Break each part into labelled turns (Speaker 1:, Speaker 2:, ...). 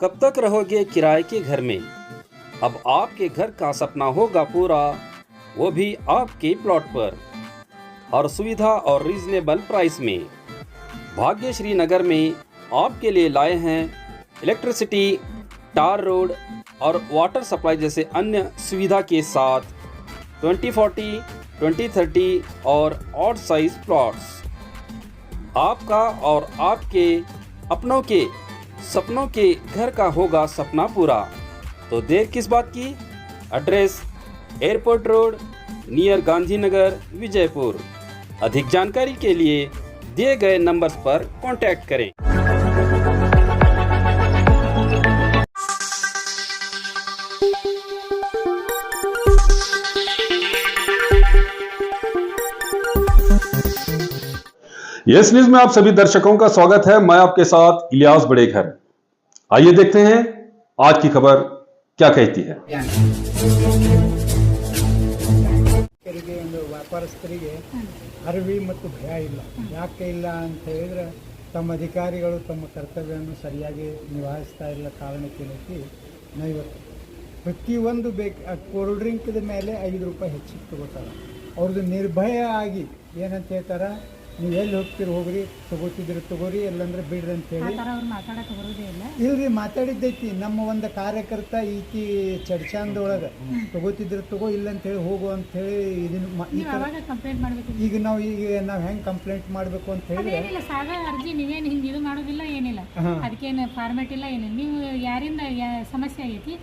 Speaker 1: कब तक रहोगे किराए के घर में? अब आपके घर का सपना होगा पूरा, वो भी आपके प्लॉट पर। हर सुविधा और रीजनेबल प्राइस में भाग्यश्री नगर में आपके लिए लाए हैं इलेक्ट्रिसिटी, टार रोड और वाटर सप्लाई जैसे अन्य सुविधा के साथ 2040, 2030 और ऑड साइज प्लॉट्स। आपका और आपके अपनों के सपनों के घर का होगा सपना पूरा, तो देर किस बात की। Address airport road near Gandhinagar, Vijaypur. अधिक जानकारी के लिए दिए गए नंबर्स पर कांटेक्ट करें।
Speaker 2: यस न्यूज में आप सभी दर्शकों का स्वागत है। मैं आपके साथ इलियास बड़ेघर। आइए देखते हैं आज की खबर क्या कहती है।
Speaker 3: ವ್ಯಾಪಾರಸ್ಥರಿಗೆ ಅರಿವಿ ಮತ್ತು ಭಯ ಇಲ್ಲ. ಯಾಕೆ ಇಲ್ಲ ಅಂತ ಹೇಳಿದ್ರೆ ತಮ್ಮ ಅಧಿಕಾರಿಗಳು ತಮ್ಮ ಕರ್ತವ್ಯವನ್ನು ಸರಿಯಾಗಿ ನಿಭಾಯಿಸ್ತಾ ಇಲ್ಲ ಕಾರಣಕ್ಕೇನೈತಿ ನಾವು ಇವತ್ತು ಪ್ರತಿಯೊಂದು ಕೋಲ್ಡ್ ಡ್ರಿಂಕ್ದ ಮೇಲೆ 5 ರೂಪಾಯಿ ಹೆಚ್ಚಿಗೆ ತಗೋತಾರೆ. ಅವ್ರದ್ದು ನಿರ್ಭಯ ಆಗಿ ಏನಂತ ಹೇಳ್ತಾರೆ, ನೀವು ಎಲ್ಲಿ ಹೋಗ್ತೀರಿ ಹೋಗ್ರಿ, ತಗೋತಿದ್ರಿ ತಗೋರಿ, ಎಲ್ಲಂದ್ರೆ ಬಿಡ್ರಿ ಅಂತೇಳಿ ಇಲ್ರಿ ಮಾತಾಡಿದ್ದೈತಿ. ನಮ್ಮ ಒಂದು ಕಾರ್ಯಕರ್ತ ಈಕಿ ಚರ್ಚಾಂದೊಳಗೆ ತಗೋತಿದ್ರೆ ತಗೋ, ಇಲ್ಲ ಅಂತೇಳಿ ಹೋಗು ಅಂತೇಳಿ ಇದನ್ನ ಈಗ ನಾವು ಹೆಂಗೆ ಕಂಪ್ಲೇಂಟ್ ಮಾಡಬೇಕು ಅಂತ ಹೇಳಿದ್ರೆ
Speaker 4: ಅರ್ಜಿ ನೀವೇನು ಹಿಂಗೆ ಇದು ಮಾಡೋದಿಲ್ಲ, ಏನಿಲ್ಲ ಅದಕ್ಕೇನು ಫಾರ್ಮೇಟ್ ಇಲ್ಲ, ಏನಿಲ್ಲ. ನೀವು ಯಾರಿಂದ ಸಮಸ್ಯೆ ಆಗೈತಿ,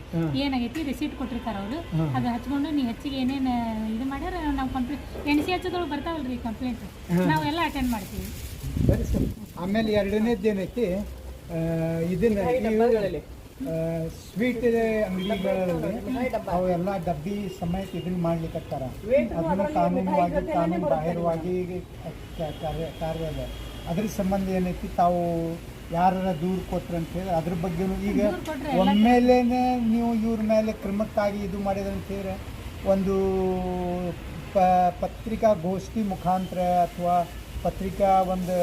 Speaker 4: ಏನಾಗೈತಿ ರಿಸೀಟ್ ಕೊಟ್ಟಿರ್ತಾರ ಅವರು, ಅದು ಹಚ್ಕೊಂಡು ನೀವು ಹೆಚ್ಚಿಗೆ ಏನೇನು ಇದು ಮಾಡ್ಯಾರ ನಾವು ಕಂಪ್ಲೇಂಟ್ NC ಹಚ್ಚೋದ್ರೊಳಗೆ ಬರ್ತಾವಲ್ರಿ ಕಂಪ್ಲೇಂಟ್, ನಾವೆಲ್ಲ ಅಟೆಂಡ್ ಮಾಡ್ತೀವಿ.
Speaker 3: ಸರಿ ಸರ್. ಆಮೇಲೆ ಎರಡನೇದ್ದು ಏನೈತಿ, ಇದನ್ನ ಸ್ವೀಟ್ ಅಂಗಡಿಗಳಲ್ಲಿ ಅವೆಲ್ಲ ಡಬ್ಬಿ ಸಮೇತ ಇದನ್ನ ಮಾಡ್ಲಿಕ್ಕತ್ತಾರ. ಅದನ್ನು ಕಾನೂನುವಾಗಿ ಕಾನೂನು ಬಾಹಿರವಾಗಿ ಕಾರ್ಯ ಅದ. ಅದ್ರ ಸಂಬಂಧ ಏನೈತಿ, ತಾವು ಯಾರ ದೂರು ಕೊಟ್ರ ಅಂತ ಹೇಳಿ ಅದ್ರ ಬಗ್ಗೆನೂ ಈಗ ಒಮ್ಮೆಲೇನೆ ನೀವು ಇವ್ರ ಮೇಲೆ ಕ್ರಮಕ್ಕಾಗಿ ಇದು ಮಾಡಿದ್ರೆ ಅಂತ ಹೇಳಿದ್ರೆ ಒಂದು ಪತ್ರಿಕಾಗೋಷ್ಠಿ ಮುಖಾಂತರ ಅಥವಾ ಪತ್ರಿಕಾ ಒಂದು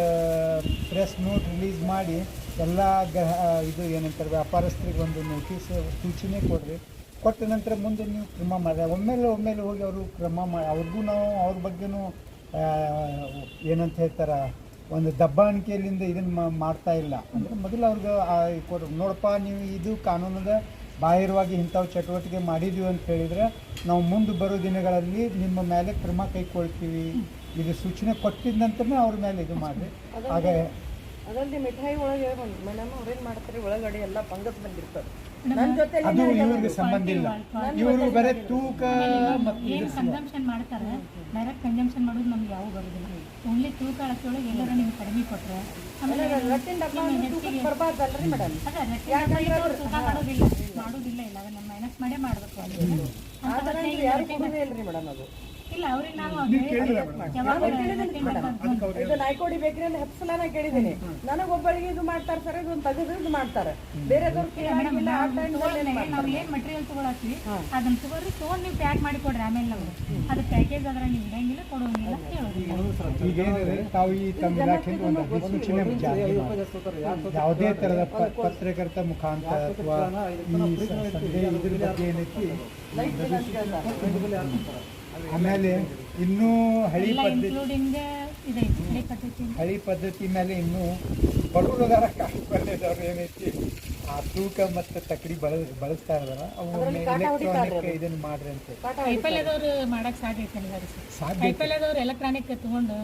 Speaker 3: ಪ್ರೆಸ್ ನೋಟ್ ರಿಲೀಸ್ ಮಾಡಿ ಎಲ್ಲ ಇದು ಏನಂತಾರೆ ವ್ಯಾಪಾರಸ್ಥರಿಗೆ ಒಂದು ನೋಟಿಸ್ ಸೂಚನೆ ಕೊಡ್ರಿ. ಕೊಟ್ಟ ನಂತರ ಮುಂದೆ ನೀವು ಕ್ರಮ ಮಾಡಿದ್ರೆ ಒಮ್ಮೆಲೆ ಹೋಗಿ ಅವರು ಕ್ರಮ ಮಾಡಿ ಅವ್ರಿಗೂ ನಾವು ಅವ್ರ ಬಗ್ಗೆನೂ ಏನಂತ ಹೇಳ್ತಾರೆ ಒಂದು ದಬ್ಬಾಣಿಕೆಯಲ್ಲಿಂದ ಇದನ್ನು ಮಾಡ್ತಾ ಇಲ್ಲ ಅಂದರೆ ಮೊದಲು ಅವ್ರಿಗೆ ಕೊಡ್ರಿ. ನೋಡಪ್ಪ ನೀವು ಇದು ಕಾನೂನದ ಬಾಹಿರವಾಗಿ ಇಂಥವು ಚಟುವಟಿಕೆ ಮಾಡಿದ್ದೀವಿ ಅಂತ ಹೇಳಿದರೆ ನಾವು ಮುಂದೆ ಬರೋ ದಿನಗಳಲ್ಲಿ ನಿಮ್ಮ ಮೇಲೆ ಕ್ರಮ ಕೈಗೊಳ್ತೀವಿ, ಇದು ಸೂಚನೆ ಕೊಟ್ಟಿದ ನಂತರನೇ ಅವ್ರ ಮೇಲೆ ಇದು ಮಾಡಿ. ಹಾಗೆ
Speaker 5: ಅದರಲ್ಲಿ ಮಿಠಾಯಿ ಒಳಗೆ ಮೇಡಮ್ ಅವ್ರೇನು ಮಾಡ್ತಾರೆ, ಒಳಗಡೆ ಎಲ್ಲ ಫಂಗಸ್ ಬಂದಿರ್ತಾರೆ.
Speaker 3: ಅದು ಇವ್ರಿಗೆ ಸಂಬಂಧ ಇಲ್ಲ, ಇವರು ಬರೀ ತೂಕ
Speaker 4: ಏನು ಕನ್ಸಂಪ್ಷನ್ ಮಾಡ್ತಾರೆ, ಡೈರೆಕ್ಟ್ ಕನ್ಸಂಪ್ಷನ್ ಮಾಡೋದು ನಮ್ಗೆ ಯಾವ ಬರೋದಿಲ್ಲ. ಓನ್ಲಿ ತೂಕ ಅಳತೆಯೊಳಗೆ ಎಲ್ಲರೂ ನಿಮ್ಗೆ ಕಡಿಮೆ ಕೊಟ್ಟರೆ ಆಮೇಲೆ
Speaker 5: ಬರಬಾರ್ದಲ್ರಿ ಮೇಡಮ್,
Speaker 4: ತೂಕ ಮಾಡೋದಿಲ್ಲ ಇಲ್ಲ, ಅದನ್ನ ಮೈನಸ್ ಮಾಡೇ ಮಾಡಬೇಕು.
Speaker 5: ಇಲ್ರಿ ಮೇಡಮ್ ಅದು
Speaker 4: ಇಲ್ಲ ಅವ್ರಿಗೆ ನಾವು
Speaker 5: ಇದು ನಾಯ್ಕೋಡಿ ಬೇಕ್ರಿ ಅಂತ 10 ಸಲ ನಾ ಕೇಳಿದ್ದೀನಿ. ನನಗೊಬ್ಬಳಿಗೆ ಇದು ಮಾಡ್ತಾರೆ ಸರ್, ಇದೊಂದು ತೆಗೆದು ಇದು ಮಾಡ್ತಾರೆ, ಬೇರೆದವ್ರು
Speaker 4: ನಾವು ಏನ್ ಮಟೀರಿಯಲ್ ತಗೊಳತ್ತೀವಿ ಅದನ್ನ ತಗೋರಿ, ತಗೊಂಡು ನೀವು ಪ್ಯಾಕ್ ಮಾಡಿ ಕೊಡ್ರಿ. ಆಮೇಲೆ ನಾವು ಅದು ಪ್ಯಾಕೇಜ್ ಅದ್ರ ನೀವು ಇಡಂಗಿಲ್ಲ ಕೊಡೋಂಗಿಲ್ಲ ಹೇಳೋದಿಲ್ಲ.
Speaker 3: ಈಗೇನಿದೆ ತಾವು ಈ ತಮ್ಮ ಇಲಾಖೆಯಿಂದ ಒಂದು ಅಧಿಸೂಚನೆ ಯಾವುದೇ ಥರದ ಪತ್ರಕರ್ತ ಮುಖಾಂತರ ಅಥವಾ ಈ ಇದ್ರ ಬಗ್ಗೆ ಏನೈತಿ. ಆಮೇಲೆ ಇನ್ನೂ ಹಳಿ ಪದ್ಧತಿ ಮೇಲೆ ಇನ್ನೂ ಬಡವರದಾರ ಕಾಯಿಪಲ್ಯದವ್ರು ಏನೈತಿ ಆ ತೂಕ ಮತ್ತು ತಕ್ಕಡಿ ಬಳಸ್ತಾ ಇದಾರ, ಅವು ಎಲೆಕ್ಟ್ರಾನಿಕ್ ಇದನ್ನ ಮಾಡ್ರಿ ಅಂತ
Speaker 4: ಕಾಯಿಪಲ್ಯದವ್ರು ಮಾಡಕ್ ಸಾಧ್ಯ ಐತೆ. ಕಾಯಿಪಲ್ಯದವ್ರು ಎಲೆಕ್ಟ್ರಾನಿಕ್ ತಗೊಂಡು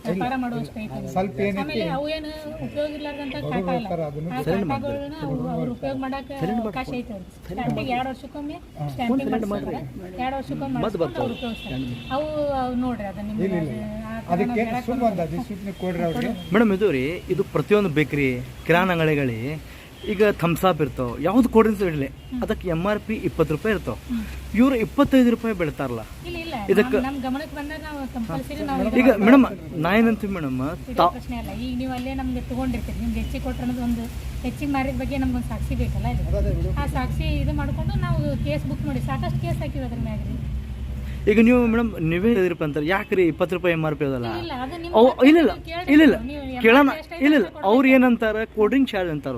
Speaker 4: ವ್ಯಾಪಾರ ಮಾಡುವಷ್ಟು ಐತೆ.
Speaker 3: ಸ್ವಲ್ಪ
Speaker 4: ಆಮೇಲೆ ಅವು ಏನು ಉಪಯೋಗ ಇರ್ಲಾರ್ದಂತ ಕಾಟ ಕಾಟಗಳನ್ನ ಅವ್ರು ಉಪಯೋಗ ಮಾಡಕ್ ಅವಕಾಶ ಐತೆ. ಸ್ಟ್ಯಾಂಪಿಂಗ್ 2 ವರ್ಷಕ್ಕೊಮ್ಮೆ ಸ್ಟ್ಯಾಂಪಿಂಗ್ ಮಾಡ್ತಾರೆ, 2 ವರ್ಷಕ್ಕೊಮ್ಮೆ ಮಾಡಿಸ್ಕೊಂಡು ಅವ್ರು ಉಪಯೋಗಿಸ್ತಾರೆ. ಅವು ನೋಡ್ರಿ ಅದನ್ನ
Speaker 6: ಮೇಡಮ್ ಇದು ರೀ, ಇದು ಪ್ರತಿಯೊಂದು ಬೇಕ್ರಿ ಕಿರಾಣ ಅಂಗಡಿಗಳಿ ಈಗ ಥಮ್ಸಾಪ್ ಇರ್ತಾವ, ಯಾವ್ದು ಕೋಲ್ಡ್ ಡ್ರಿಂಕ್ಸ್ ಇರಲಿ ಅದಕ್ಕೆ MRP 20 ರೂಪಾಯಿ ಇರ್ತಾವ, ಇವ್ರು 25 ರೂಪಾಯಿ ಬೆಳಿತಾರಲ್ಲ. ಇದಕ್ಕೆ ಈಗ ಮೇಡಮ್ ನಾ ಏನಂತೀವಿ ಮೇಡಮ್,
Speaker 4: ಪ್ರಶ್ನೆ ಅಲ್ಲ. ಈಗ ನೀವು ಅಲ್ಲೇ ನಮ್ಗೆ ತಗೊಂಡಿರ್ತೀರಿ, ನಿಮ್ಗೆ ಹೆಚ್ಚಿಗೆ ಕೊಟ್ಟರೆ ಅನ್ನೋದು ಒಂದು ಹೆಚ್ಚಿಗೆ ಮಾರಿದ ಬಗ್ಗೆ ನಮ್ಗೊಂದು ಸಾಕ್ಷಿ ಬೇಕಲ್ಲ. ಆ ಸಾಕ್ಷಿ ಇದು ಮಾಡ್ಕೊಂಡು ನಾವು ಕೇಸ್ ಬುಕ್ ಮಾಡಿ ಸಾಕಷ್ಟು ಕೇಸ್ ಹಾಕಿವಿ ಅದ್ರ ಮ್ಯಾಗ.
Speaker 6: ಈಗ ನೀವು ಮೇಡಮ್ ನೀವೇ ಹೇಳಿದ್ರಪ್ಪ ಅಂತಾರೆ, ಯಾಕ್ರಿ 20 ರೂಪಾಯಿ MRP ಅದಲ್ಲ? ಇಲ್ಲ ಕೇಳೋಣ, ಇಲ್ಲ ಅವ್ರು ಏನಂತಾರೆ, ಕೋಲ್ಡ್ ಡ್ರಿಂಕ್ ಚಾರ್ಜ್ ಅಂತಾರ.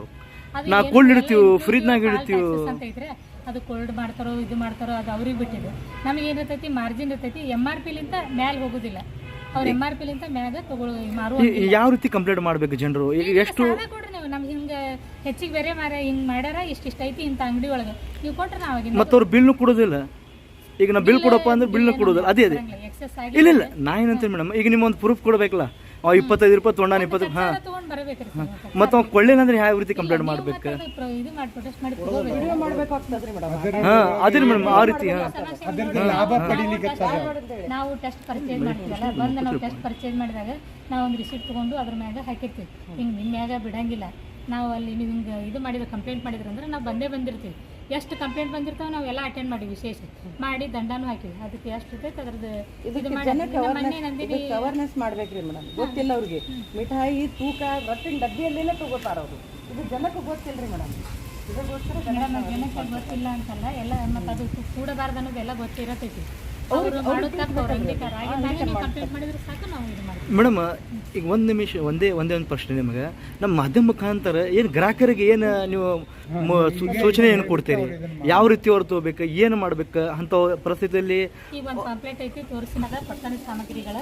Speaker 4: ಅದು
Speaker 6: ನಾ
Speaker 4: ಏನು
Speaker 6: cold
Speaker 4: ಎಲ್ಲ
Speaker 6: ಇಡ್ತೀವಿ,
Speaker 4: inclusive
Speaker 6: fridge ನಾಗ
Speaker 4: all
Speaker 6: ಇಡ್ತೀವಿ.
Speaker 4: taxes ಅಂತ ಐತ್ರಿ. ಅದು ಕೋಲ್ಡ್ ಮಾಡ್ತಾರೋ ಇದು ಮಾಡ್ತಾರೋ ಅದು ಅವ್ರಿಗೆ ಬಿಟ್ಟಿದೆ. ನಮಗೆ ಏನಿರ್ತೈತಿ ಮಾರ್ಜಿನ್ ಇರ್ತೈತಿ, MRP-ಲಿಂತ ಮ್ಯಾಲ್ ಹೋಗೋದಿಲ್ಲ. ಅವ್ರು MRP-ಲಿಂತ ಮ್ಯಾಗ ಮಾರುವ
Speaker 6: ಯಾವ ರೀತಿ ಕಂಪ್ಲೇಂಟ್ ಮಾಡಬೇಕು ಜನರು? ಈಗ ಎಷ್ಟು
Speaker 4: ಸಾಲ ಕೊಡ್ರಿ ನೀವು. ನಮ್ಗೆ ಹಿಂಗೆ ಹೆಚ್ಚಿಗೆ ಬೇರೆ ಹಿಂಗೆ ಮಾಡ್ಯಾರ ಇಷ್ಟಿಷ್ಟ ಐತಿ ಇಂಥ ಅಂಗಡಿ ಒಳಗೆ ನೀವು ಕೊಟ್ರೆ ನಾವು
Speaker 6: ಮತ್ತು ಅವ್ರು ಬಿಲ್ನು ಕೊಡೋದಿಲ್ಲ. ಈಗ ನಾ ಬಿಲ್ ಕೊಡಪ್ಪ ಅಂದ್ರೆ ಬಿಲ್ನು ಕೊಡೋದಿಲ್ಲ. ಅದೇ
Speaker 4: ಎಕ್ಸೆಸ್
Speaker 6: ಇಲ್ಲ ಇಲ್ಲ, ನಾ ಏನಂತೀನಿ ಮೇಡಮ್, ಈಗ ನಿಮ್ಮ ಒಂದು ಪ್ರೂಫ್ ಕೊಡಬೇಕಲ್ಲ. 25 ರೂಪಾಯಿ ತೊಗೊಂಡಾನ 20. ಹಾಂ,
Speaker 4: ತಗೊಂಡ್ ಬರ್ಬೇಕ್ರಿ
Speaker 6: ಮತ್ತು ಅವ್ನು ಕೊಳ್ಳೇನ ಅಂದ್ರೆ ಯಾವ ರೀತಿ ಕಂಪ್ಲೇಂಟ್ ಮಾಡ್ಬೇಕು?
Speaker 4: ಇದು ಮಾಡಿ ಪ್ರೊಟೆಸ್ಟ್ ಮಾಡಿ
Speaker 5: ವಿಡಿಯೋ ಮಾಡ್ಬೇಕಾಗ್ತದ್ರಿ ಮೇಡಮ್.
Speaker 6: ಹಾಂ, ಅದೇ ಮೇಡಮ್ ಆ ರೀತಿ. ಹಾಂ,
Speaker 3: ಅದರಿಂದ ಲಾಭ ಪಡಿಲಿಕ್ಕೆ
Speaker 4: ನಾವು ಟೆಸ್ಟ್ ಪರ್ಚೇಸ್ ಮಾಡ್ತೀವಲ್ಲ, ಬಂದು ನಾವು ಟೆಸ್ಟ್ ಪರ್ಚೇಸ್ ಮಾಡಿದಾಗ ನಾವು ಒಂದು ರಿಸಿಪ್ಟ್ ತೊಗೊಂಡು ಅದ್ರ ಮ್ಯಾಗ ಹಾಕಿರ್ತೀವಿ. ಹಿಂಗೆ ನಿಮ್ಮ ಮ್ಯಾಗ ಬಿಡಂಗಿಲ್ಲ. ನಾವು ಅಲ್ಲಿ ನೀವು ಹಿಂಗೆ ಇದು ಮಾಡಿದ್ರೆ ಕಂಪ್ಲೇಂಟ್ ಮಾಡಿದ್ರೆ ಅಂದ್ರೆ ನಾವು ಬಂದಿರ್ತೀವಿ. ಎಷ್ಟು ಕಂಪ್ಲೇಂಟ್ ಬಂದಿರ್ತಾವೆ ನಾವೆಲ್ಲ ಅಟೆಂಡ್ ಮಾಡಿ ವಿಶೇಷ ಮಾಡಿ ದಂಡನೂ ಹಾಕಿವಿ. ಅದಕ್ಕೆ ಎಷ್ಟು ಇರ್ತೈತೆ ಅದ್ರದ್ದು ಇದು ಮಾಡಿ
Speaker 5: ಅವೇರ್ನೆಸ್ ಮಾಡ್ಬೇಕ್ರಿ ಮೇಡಮ್. ಗೊತ್ತಿಲ್ಲ ಅವ್ರಿಗೆ ಮಿಠಾಯಿ ತೂಕ ರೊಟ್ಟಿನ ಡಬ್ಬಿಯಲ್ಲೇನೆ ತಗೋತಾರ ಅವರು. ಇದು ಜನಕ್ಕೆ ಗೊತ್ತಿಲ್ರಿ ಮೇಡಮ್. ಇದಕ್ಕೋಸ್ಕರ
Speaker 4: ಜನಕ್ಕೆ ಗೊತ್ತಿಲ್ಲ ಅಂತಲ್ಲ, ಎಲ್ಲ ಮತ್ತು ಅದು ಕೂಡಬಾರ್ದು ಅನ್ನೋದೆಲ್ಲ ಗೊತ್ತಿರತೈತಿ. ಅವರು ಮಾಡೋದಕ್ಕೆ ಅವ್ರು ಕಂಪ್ಲೇಂಟ್ ಮಾಡಿದ್ರೆ ಸಾಕು, ನಾವು ಇದು ಮಾಡ್ತೀವಿ.
Speaker 6: ಮೇಡಮ್ ಈಗ ಒಂದು ನಿಮಿಷ ಒಂದೇ ಒಂದು ಪ್ರಶ್ನೆ ನಿಮಗೆ. ನಮ್ಮ ಮಾಧ್ಯಮ ಮುಖಾಂತರ ಏನು ಗ್ರಾಹಕರಿಗೆ ಏನು ನೀವು ಸೂಚನೆ ಏನು ಕೊಡ್ತೀರಿ? ಯಾವ ರೀತಿ ಅವ್ರು ತಗೋಬೇಕು, ಏನು ಮಾಡ್ಬೇಕು ಅಂತ ಪರಿಸ್ಥಿತಿಯಲ್ಲಿ?
Speaker 4: ಈಗ ಒಂದು ಪಾಂಪ್ಲೆಟ್ ಐತಿ ತೋರಿಸಿದಾಗ ಪಟ್ಟಣ ಸಾಮಗ್ರಿಗಳ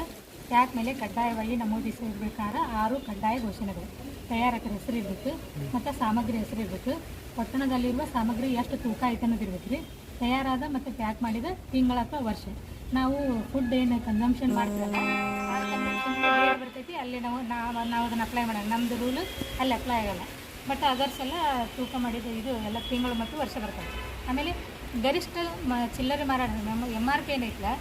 Speaker 4: ಟ್ಯಾಗ್ ಮೇಲೆ ಕಡ್ಡಾಯವಾಗಿ ನಮೂದಿಸಿರ್ಬೇಕಾದ್ರೆ 6 ಕಡ್ಡಾಯ ಘೋಷಣೆಗಳು. ತಯಾರಕರ ಹೆಸರು ಇರಬೇಕು ಮತ್ತು ಸಾಮಗ್ರಿ ಹೆಸರು ಇರಬೇಕು. ಪಟ್ಟಣದಲ್ಲಿರುವ ಸಾಮಗ್ರಿ ಎಷ್ಟು ತೂಕ ಐತೆ ಅನ್ನೋದು ಇರ್ಬೇಕು ರೀ. ತಯಾರಾದ ಮತ್ತು ಪ್ಯಾಕ್ ಮಾಡಿದ ತಿಂಗಳ ಅಥವಾ ವರ್ಷ. ನಾವು ಫುಡ್ ಏನು ಕನ್ಸಂಪ್ಷನ್ ಮಾಡ್ತೀವಲ್ಲ ಆ ಕನ್ಸಂಪ್ಷನ್ ಬರ್ತೈತಿ, ಅಲ್ಲಿ ನಾವು ಅದನ್ನು ಅಪ್ಲೈ ಮಾಡೋಣ. ನಮ್ಮದು ರೂಲು ಅಲ್ಲಿ ಅಪ್ಲೈ ಆಗಲ್ಲ. ಬಟ್ ಅದರ್ಸ್ ಎಲ್ಲ ತೂಕ ಮಾಡಿದ ಇದು ಎಲ್ಲ ತಿಂಗಳು ಮತ್ತು ವರ್ಷ ಬರ್ತದೆ. ಆಮೇಲೆ ಗರಿಷ್ಠ ಚಿಲ್ಲರೆ ಮಾರಾಟ ನಮ್ಮ MRP ಏನೈತಲ್ಲ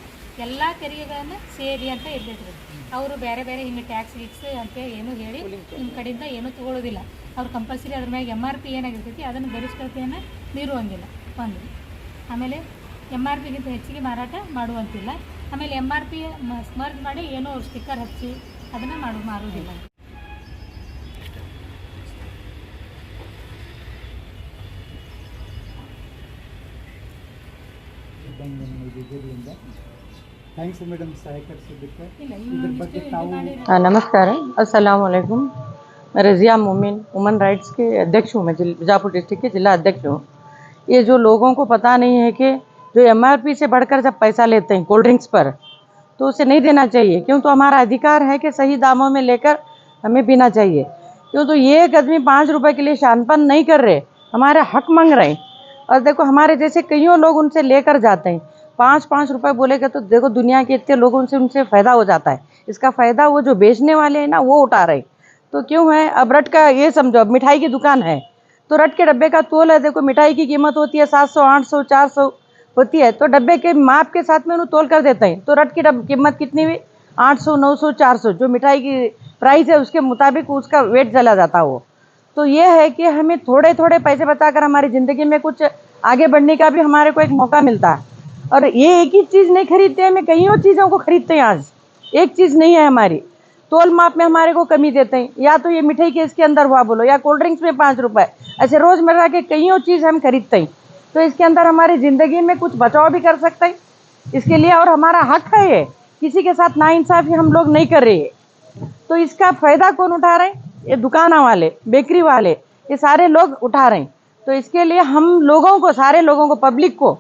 Speaker 4: ಎಲ್ಲ ತೆರಿಗೆಗಳನ್ನು ಸೇರಿ ಅಂತ ಇರ್ತೈತ್ರಿ. ಅವರು ಬೇರೆ ಬೇರೆ ಹಿಂಗೆ ಟ್ಯಾಕ್ಸ್ ಗಿಕ್ಸ್ ಅಂತ ಏನು ಹೇಳಿ ನಿಮ್ಮ ಕಡೆಯಿಂದ ಏನೂ ತೊಗೊಳ್ಳೋದಿಲ್ಲ. ಅವ್ರು ಕಂಪಲ್ಸರಿ ಅದ್ರ ಮ್ಯಾಗ MRP ಏನಾಗಿರ್ತೈತಿ ಅದನ್ನು ಗರಿಷ್ಠತೆಯನ್ನು ಮೀರುವಂಗಿಲ್ಲ ಒಂದು. ಆಮೇಲೆ MRPಗಿಂತ ಹೆಚ್ಚಿಗೆ ಮಾರಾಟ ಮಾಡುವಂತಿಲ್ಲ. ಆಮೇಲೆ MRP ಸ್ಮರ್ಜ್ ಮಾಡಿ ಏನೋ ಸ್ಟಿಕ್ಕರ್ ಹಚ್ಚಿ ಅದನ್ನು ಮಾರುವುದಿಲ್ಲ.
Speaker 3: Thanks madam ಸಹಕರಿಸಿದ್ದಕ್ಕೆ. ಇದ್ರ ಬಗ್ಗೆ
Speaker 4: ತಾವು
Speaker 7: नमस्कार अस्सलाम वालेकुम। मैं रज़िया मोमिन वुमन राइट्स के अध्यक्ष हूँ। मैं बीजापुर डिस्ट्रिक्ट के जिला अध्यक्ष हूँ। ये जो लोगों को पता नहीं है कि जो MRP से बढ़कर जब पैसा लेते हैं कोल्ड ड्रिंक्स पर, तो उसे नहीं देना चाहिए। क्यों? तो हमारा अधिकार है कि सही दामों में लेकर हमें पीना चाहिए। क्यों? तो ये एक आदमी 5 रुपए के लिए शानपन नहीं कर रहे, हमारे हक मांग रहे हैं। और देखो हमारे जैसे कईयों लोग उनसे लेकर जाते हैं, 5-5 रुपए बोलेगा तो देखो दुनिया के इतने लोगों से उनसे फ़ायदा हो जाता है। इसका फ़ायदा वो जो बेचने वाले हैं ना वो उठा रहे। तो क्यों है? अब रट का ये समझो, अब मिठाई की दुकान है तो रट के डब्बे का तोल है। देखो मिठाई की कीमत होती है 700, 800, 400 होती है, तो डब्बे के माप के साथ में उन्हें तोल कर देते हैं। तो रट की कीमत कितनी हुई? 800, 900, 400 जो मिठाई की प्राइस है उसके मुताबिक उसका वेट चला जाता है वो। तो ये है कि हमें थोड़े थोड़े पैसे बचाकर हमारी ज़िंदगी में कुछ आगे बढ़ने का भी हमारे को एक मौका मिलता है। और ये एक ही चीज़ नहीं खरीदते हैं, हमें कईयों चीज़ों को खरीदते हैं। आज एक चीज़ नहीं है हमारी, तोल माप में हमारे को कमी देते हैं। या तो ये मिठाई के इसके अंदर हुआ बोलो, या कोल्ड ड्रिंक्स में 5 रुपए, ऐसे रोज़मर्रा के कईयों चीज़ हम खरीदते हैं। तो इसके अंदर हमारी ज़िंदगी में कुछ बचाव भी कर सकते हैं इसके लिए, और हमारा हक है ये। किसी के साथ नाइंसाफ़ी हम लोग नहीं कर रहे हैं। तो इसका फ़ायदा कौन उठा रहे हैं? ये दुकाना वाले, बेकरी वाले, ये सारे लोग उठा रहे हैं। तो इसके लिए हम लोगों को, सारे लोगों को, पब्लिक को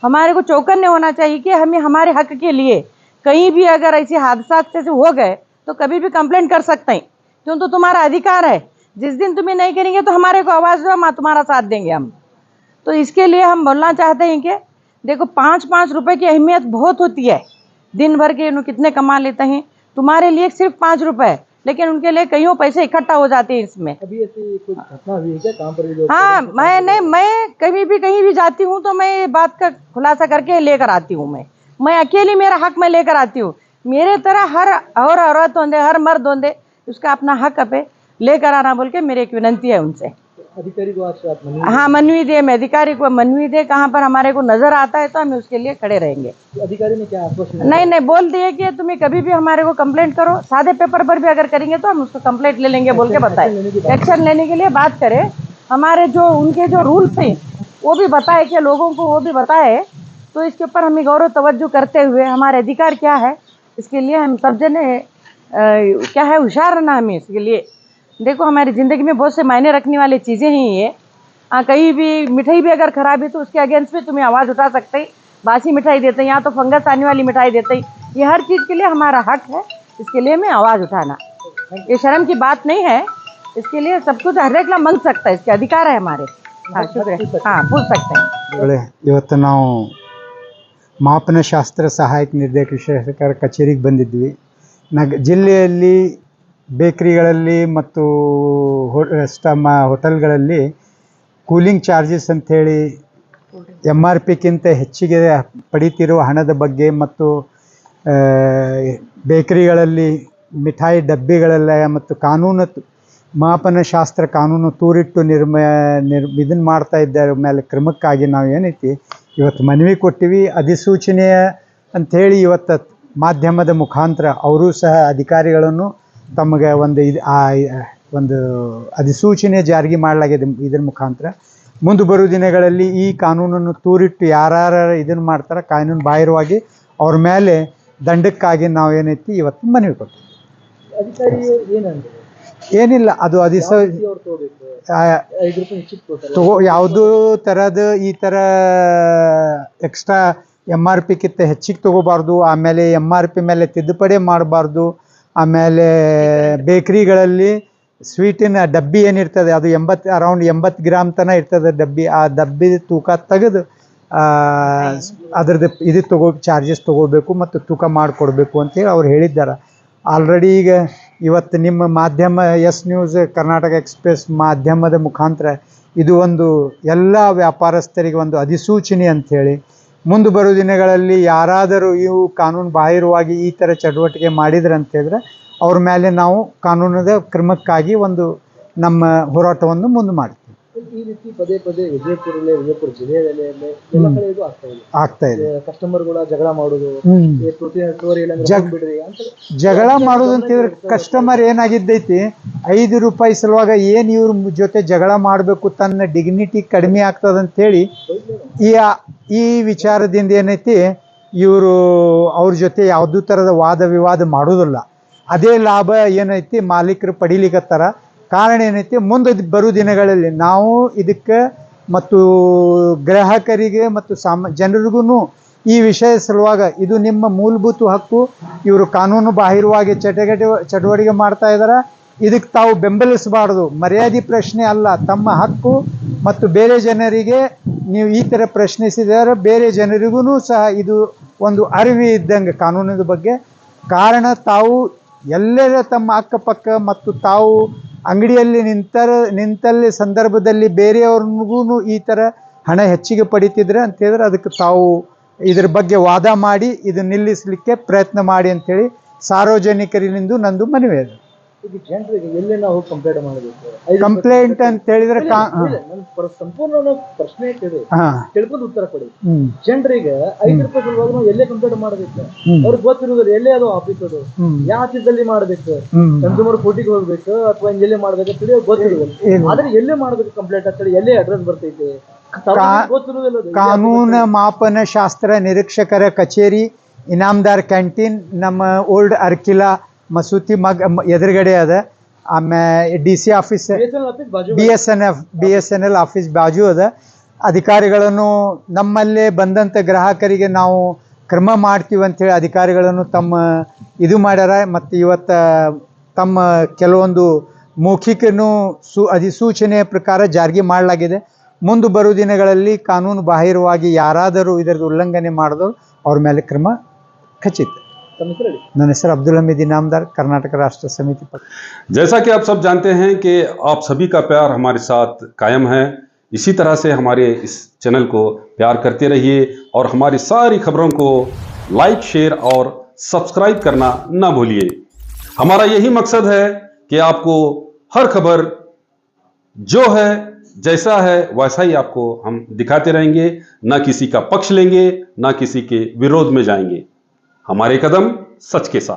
Speaker 7: हमारे को चौकन्ने होना चाहिए कि हमें हमारे हक के लिए कहीं भी अगर ऐसे हादसा से हो गए तो कभी भी कंप्लेंट कर सकते हैं। क्यों? तो तुम्हारा अधिकार है। जिस दिन तुम्हें नहीं करेंगे तो हमारे को आवाज़ दो, हम तुम्हारा साथ देंगे हम। तो इसके लिए हम बोलना चाहते हैं कि देखो 5-5 रुपए की अहमियत बहुत होती है। दिन भर के कितने कमा लेते हैं, तुम्हारे लिए सिर्फ 5 रुपए, लेकिन उनके लिए कईयों पैसे इकट्ठा हो जाते हैं इसमें।
Speaker 6: अभी ऐसी कुछ घटना हुई है क्या कहाँ पर ये लोग?
Speaker 7: हाँ, मैं कहीं भी जाती हूँ तो मैं ये बात का खुलासा करके लेकर आती हूँ। मैं अकेली मेरा हक मैं लेकर आती हूँ। मेरे तरह हर और औरत होंगे, हर मर्द होंगे, उसका अपना हक पे लेकर आना बोल के मेरी एक विनंती है उनसे।
Speaker 6: अधिकारी को आज रात में
Speaker 7: हाँ, मनवी दे, मैं अधिकारी को मनवी दे, कहाँ पर हमारे को नजर आता है तो हम उसके लिए खड़े रहेंगे।
Speaker 6: अधिकारी ने क्या आश्वासन?
Speaker 7: नहीं बोल दिए कि तुम्हें कभी भी हमारे को कंप्लेंट करो, सादे पेपर पर भी अगर करेंगे तो हम उसको कंप्लेंट ले लेंगे बोल के बताए। एक्शन लेने के लिए बात करें, हमारे जो उनके जो रूल्स हैं वो भी बताए कि लोगों को वो भी बताए। तो इसके ऊपर हमें गौरव तवज्जो करते हुए हमारे अधिकार क्या है इसके लिए हम सब जने क्या है होशियार रहना हमें इसके लिए। देखो हमारी ज़िंदगी में बहुत से मायने रखने वाली चीज़ें हैं ये। कहीं भी मिठाई भी अगर खराब है तो उसके अगेंस्ट में तुम्हें आवाज़ उठा सकते हैं। बासी मिठाई देते हैं, यहाँ तो फंगस आने वाली मिठाई देते हैं। ये हर चीज़ के लिए हमारा हक है, इसके लिए मैं आवाज़ उठाना, ये शर्म की बात नहीं है। इसके लिए सब कुछ हर एक मांग सकता है, इसके अधिकार है हमारे। हाँ शुक्रिया, हाँ पूछ सकते हैं।
Speaker 3: ಇವತ್ತು ನಾವು ಮಾಪನಶಾಸ್ತ್ರ ಸಹಾಯಕ ನಿರ್ದೇಶಕರ ಕಚೇರಿಗೆ ಬಂದಿದ್ವಿ. ಜಿಲ್ಲೆಯಲ್ಲಿ ಬೇಕರಿಗಳಲ್ಲಿ ಮತ್ತು ಹೋಟೆಲ್ಗಳಲ್ಲಿ ಕೂಲಿಂಗ್ ಚಾರ್ಜಸ್ ಅಂಥೇಳಿ MRPಕ್ಕಿಂತ ಹೆಚ್ಚಿಗೆ ಪಡೀತಿರುವ ಹಣದ ಬಗ್ಗೆ ಮತ್ತು ಬೇಕರಿಗಳಲ್ಲಿ ಮಿಠಾಯಿ ಡಬ್ಬಿಗಳೆಲ್ಲ ಮತ್ತು ಕಾನೂನು ಮಾಪನಶಾಸ್ತ್ರ ಕಾನೂನು ತೂರಿಟ್ಟು ಇದನ್ನು ಮಾಡ್ತಾ ಇದ್ದಾರೆ ಮೇಲೆ ಕ್ರಮಕ್ಕಾಗಿ ನಾವು ಏನೈತಿ ಇವತ್ತು ಮನವಿ ಕೊಟ್ಟಿವಿ. ಅಧಿಸೂಚನೆಯ ಅಂಥೇಳಿ ಇವತ್ತು ಮಾಧ್ಯಮದ ಮುಖಾಂತರ ಅವರು ಸಹ ಅಧಿಕಾರಿಗಳನ್ನು ತಮಗೆ ಒಂದು ಅಧಿಸೂಚನೆ ಜಾರಿಗೆ ಮಾಡಲಾಗಿದೆ. ಇದರ ಮುಖಾಂತರ ಮುಂದೆ ಬರುವ ದಿನಗಳಲ್ಲಿ ಈ ಕಾನೂನನ್ನು ತೂರಿಟ್ಟು ಯಾರು ಇದನ್ನು ಮಾಡ್ತಾರೆ ಕಾನೂನು ಬಾಹಿರವಾಗಿ ಅವ್ರ ಮೇಲೆ ದಂಡಕ್ಕಾಗಿ ನಾವು ಏನೈತಿ ಇವತ್ತು ಮನವಿ ಕೊಡ್ತೀವಿ. ಏನಿಲ್ಲ, ಅದು ಯಾವುದೂ ಥರದ ಈ ಥರ ಎಕ್ಸ್ಟ್ರಾ MRPಕ್ಕಿಂತ ಹೆಚ್ಚಿಗೆ ತೊಗೋಬಾರ್ದು. ಆಮೇಲೆ MRP ಮೇಲೆ ತಿದ್ದುಪಡಿ ಮಾಡಬಾರ್ದು. ಆಮೇಲೆ ಬೇಕ್ರಿಗಳಲ್ಲಿ ಸ್ವೀಟಿನ ಡಬ್ಬಿ ಏನಿರ್ತದೆ ಅದು ಅರೌಂಡ್ 80 ಗ್ರಾಮ್ ತನಕ ಇರ್ತದೆ ಡಬ್ಬಿ. ಆ ಡಬ್ಬಿ ತೂಕ ತೆಗೆದು ಅದ್ರದ್ದು ಇದು ಚಾರ್ಜಸ್ ತೊಗೋಬೇಕು ಮತ್ತು ತೂಕ ಮಾಡಿಕೊಡ್ಬೇಕು ಅಂತೇಳಿ ಅವ್ರು ಹೇಳಿದ್ದಾರೆ. ಆಲ್ರೆಡಿ ಈಗ ಇವತ್ತು ನಿಮ್ಮ ಮಾಧ್ಯಮ ನ್ಯೂಸ್ ಕರ್ನಾಟಕ ಎಕ್ಸ್ಪ್ರೆಸ್ ಮಾಧ್ಯಮದ ಮುಖಾಂತರ ಇದು ಒಂದು ಎಲ್ಲ ವ್ಯಾಪಾರಸ್ಥರಿಗೆ ಒಂದು ಅಧಿಸೂಚನೆ ಅಂಥೇಳಿ ಮುಂದೆ ಬರೋ ದಿನಗಳಲ್ಲಿ ಯಾರಾದರೂ ಇವು ಕಾನೂನು ಬಾಹಿರವಾಗಿ ಈ ಥರ ಚಟುವಟಿಕೆ ಮಾಡಿದ್ರೆ ಅಂತೇಳಿದ್ರೆ ಅವ್ರ ಮೇಲೆ ನಾವು ಕಾನೂನದ ಕ್ರಮಕ್ಕಾಗಿ ಒಂದು ನಮ್ಮ ಹೋರಾಟವನ್ನು ಮುಂದೆ ಮಾಡ್ತೀವಿ.
Speaker 6: ಈ ರೀತಿ ಪದೇ ಪದೇ ವಿಜಯಪುರ ಜಿಲ್ಲೆಯಲ್ಲಿ ಎಲ್ಲ ಕಡೆ ಇದು ಆಗ್ತಾ ಇದೆ. ಕಸ್ಟಮರ್ಗಳ ಜಗಳ ಮಾಡೋದು,
Speaker 3: ಜಗಳ ಮಾಡೋದು ಅಂತಂದ್ರೆ ಕಸ್ಟಮರ್ ಏನಾಗಿದ್ದೈತಿ 5 ರೂಪಾಯಿ ಸಲುವಾಗ ಏನು ಇವ್ರ ಜೊತೆ ಜಗಳ ಮಾಡಬೇಕು, ತನ್ನ ಡಿಗ್ನಿಟಿ ಕಡಿಮೆ ಆಗ್ತದಂತೇಳಿ ಈ ವಿಚಾರದಿಂದ ಏನೈತಿ ಇವರು ಅವ್ರ ಜೊತೆ ಯಾವುದೂ ಥರದ ವಾದ ವಿವಾದ ಮಾಡೋದಿಲ್ಲ. ಅದೇ ಲಾಭ ಏನೈತಿ ಮಾಲೀಕರು ಪಡೀಲಿಕ್ಕತ್ತಾರ. ಕಾರಣ ಏನೈತಿ ಮುಂದೆ ಬರೋ ದಿನಗಳಲ್ಲಿ ನಾವು ಇದಕ್ಕೆ ಮತ್ತು ಗ್ರಾಹಕರಿಗೆ ಮತ್ತು ಜನರಿಗೂ ಈ ವಿಷಯ ಸಲುವಾಗ ಇದು ನಿಮ್ಮ ಮೂಲಭೂತ ಹಕ್ಕು, ಇವರು ಕಾನೂನು ಬಾಹಿರವಾಗಿ ಚಟುವಟಿಕೆ ಮಾಡ್ತಾ ಇದ್ದಾರೆ, ಇದಕ್ಕೆ ತಾವು ಬೆಂಬಲಿಸಬಾರ್ದು. ಮರ್ಯಾದೆ ಪ್ರಶ್ನೆ ಅಲ್ಲ, ತಮ್ಮ ಹಕ್ಕು ಮತ್ತು ಬೇರೆ ಜನರಿಗೆ ನೀವು ಈ ಥರ ಪ್ರಶ್ನಿಸಿದರೆ ಬೇರೆ ಜನರಿಗೂ ಸಹ ಇದು ಒಂದು ಅರಿವು ಇದ್ದಂಗೆ ಕಾನೂನಿನ ಬಗ್ಗೆ. ಕಾರಣ ತಾವು ಎಲ್ಲರ ತಮ್ಮ ಅಕ್ಕಪಕ್ಕ ಮತ್ತು ತಾವು ಅಂಗಡಿಯಲ್ಲಿ ನಿಂತಲ್ಲಿ ಸಂದರ್ಭದಲ್ಲಿ ಬೇರೆಯವ್ರಿಗೂ ಈ ಥರ ಹಣ ಹೆಚ್ಚಿಗೆ ಪಡಿತಿದ್ರೆ ಅಂತೇಳಿದ್ರೆ ಅದಕ್ಕೆ ತಾವು ಇದ್ರ ಬಗ್ಗೆ ವಾದ ಮಾಡಿ ಇದನ್ನು ನಿಲ್ಲಿಸಲಿಕ್ಕೆ ಪ್ರಯತ್ನ ಮಾಡಿ ಅಂಥೇಳಿ ಸಾರ್ವಜನಿಕರಿಂದ ನಂದು ಮನವಿ ಇದೆ.
Speaker 6: ಈಗ ಜನರಿಗೆ ಎಲ್ಲೇ ನಾವು ಕಂಪ್ಲೇಂಟ್ ಮಾಡಬೇಕು,
Speaker 3: ಕಂಪ್ಲೇಂಟ್ ಅಂತ ಹೇಳಿದ್ರೆ
Speaker 6: ಸಂಪೂರ್ಣ ಪ್ರಶ್ನೆ ತಿಳ್ಕೊಂಡು ಉತ್ತರ ಕೊಡಿ. ಜನರಿಗೆ 5 ರೂಪಾಯಿ ಸಲುವಾಗಿ ನಾವು ಎಲ್ಲೇ ಕಂಪ್ಲೇಂಟ್ ಮಾಡಬೇಕು, ಅವ್ರಿಗೆ ಗೊತ್ತಿರೋದಿಲ್ಲ ಎಲ್ಲೇ ಅದು ಆಫೀಸ್ ಅದು ಯಾವ ಆಫೀಸಲ್ಲಿ ಮಾಡಬೇಕು, ಕನ್ಸ್ಯೂಮರ್ ಕೋರ್ಟಿಗೆ ಹೋಗ್ಬೇಕು ಅಥವಾ ಎಲ್ಲೇ ಮಾಡ್ಬೇಕು ಅಂತೇಳಿ ಗೊತ್ತಿರೋದಿಲ್ಲ. ಆದ್ರೆ ಎಲ್ಲೇ ಮಾಡ್ಬೇಕು ಕಂಪ್ಲೇಂಟ್ ಅಂತೇಳಿ ಎಲ್ಲೇ ಅಡ್ರೆಸ್ ಬರ್ತೈತೆ ಗೊತ್ತಿರೋದಿಲ್ಲ.
Speaker 3: ಕಾನೂನು ಮಾಪನ ಶಾಸ್ತ್ರ ನಿರೀಕ್ಷಕರ ಕಚೇರಿ, ಇನಾಮದಾರ್ ಕ್ಯಾಂಟೀನ್, ನಮ್ಮ ಓಲ್ಡ್ ಅರ್ಕಿಲಾ ಮಸೂತಿ ಎದುರುಗಡೆ ಅದ. ಆಮೇಲೆ DC ಆಫೀಸ್, BSNL ಆಫೀಸ್ ಬಾಜು ಅದ. ಅಧಿಕಾರಿಗಳನ್ನು ನಮ್ಮಲ್ಲೇ ಬಂದಂಥ ಗ್ರಾಹಕರಿಗೆ ನಾವು ಕ್ರಮ ಮಾಡ್ತೀವಿ ಅಂಥೇಳಿ ಅಧಿಕಾರಿಗಳನ್ನು ತಮ್ಮ ಇದು ಮಾಡ್ಯಾರ. ಮತ್ತು ಇವತ್ತು ತಮ್ಮ ಕೆಲವೊಂದು ಮೌಖಿಕನೂ ಅಧಿಸೂಚನೆಯ ಪ್ರಕಾರ ಜಾರಿಗೆ ಮಾಡಲಾಗಿದೆ. ಮುಂದೆ ಬರೋ ದಿನಗಳಲ್ಲಿ ಕಾನೂನು ಬಾಹಿರವಾಗಿ ಯಾರಾದರೂ ಇದರದ್ದು ಉಲ್ಲಂಘನೆ ಮಾಡಿದ್ರು ಅವ್ರ ಮೇಲೆ ಕ್ರಮ ಖಚಿತ. ನನ್ನ ಹೆಸರು ಅಬ್ದುಲ್ ಹಮೀದ್ ಇನಾಮದಾರ್, कर्नाटक राष्ट्र समिति।
Speaker 2: जैसा कि आप सब जानते हैं कि आप सभी का प्यार हमारे साथ कायम है, इसी तरह से हमारे इस चैनल को प्यार करते रहिए और हमारी सारी खबरों को लाइक, शेयर और सब्सक्राइब करना ना भूलिए। हमारा यही मकसद है कि आपको हर खबर जो है जैसा है वैसा ही आपको हम दिखाते रहेंगे, ना किसी का पक्ष लेंगे, ना किसी के विरोध में जाएंगे। हमारे कदम सच के साथ।